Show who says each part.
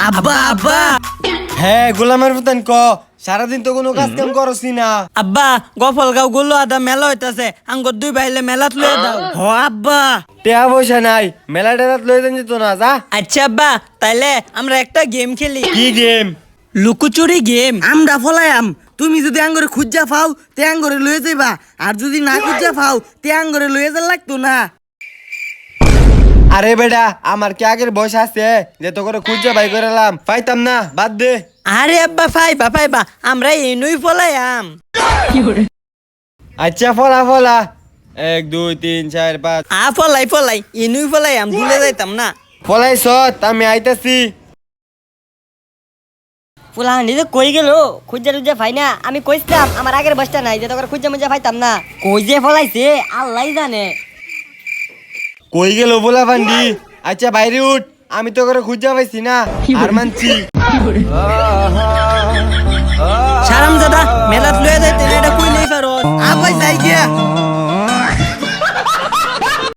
Speaker 1: আব্বা আব্বা
Speaker 2: হ্যাঁ গোলামের পুতান ক সারাদিন তো কোনো কাজ কাম করছি না।
Speaker 1: আব্বা গফল গাঁও গুলো আদা মেলা হইতাছে আঙ্গর দুই ভাইলে মেলাত লয়ে দাও। হ আব্বা।
Speaker 2: টেয়া পয়সা নাই মেলা টেরাত লই দেন যেত না যা।
Speaker 1: আচ্ছা আব্বা তাইলে আমরা একটা গেম খেলি।
Speaker 2: কি গেম?
Speaker 1: লুকোচুরি গেম।
Speaker 3: আমরা ফলায়াম, তুমি যদি আঙ্গরে খুঁজা পাও তে আঙ্গরে লয়ে যাইবা, আর যদি না খুঁজা পাও তে আঙ্গরে লয়ে যা লাগতো না।
Speaker 2: আরে বেটা আমার কি আগের বয়স আছে যে তো করে খুঁজে বাই করেলাম, পাইতাম না, বাদ দে।
Speaker 1: আরে আব্বা ফাইবা ফাইবা আমরা এনুই ফলাইয়াম।
Speaker 2: আচ্ছা ফলা ফলা 1 2 3 4 5
Speaker 1: আ ফলাই ফলাই এনুই ফলাইয়াম ভুলে যাইতাম না।
Speaker 2: ফলাইছ আমি আইতাছি।
Speaker 4: ফুলা নিজে কই গেল খুঁজা টুজা ভাই না, আমি কইছিলাম আমার আগের বসটা নাই যে তোর খুঁজা মুজা পাইতাম না, কই যে ফলাইছে আল্লাহ জানে।
Speaker 2: কই গেল বলা ভান্ডি? আচ্ছা বাইরে উঠ, আমি তো করে খুঁজে পাইছি না, আর মানছি।
Speaker 1: সারাম দাদা মেলাত লয়ে যাইতে এটা কইলেই পারো।
Speaker 3: আব্বাই যাই গিয়া।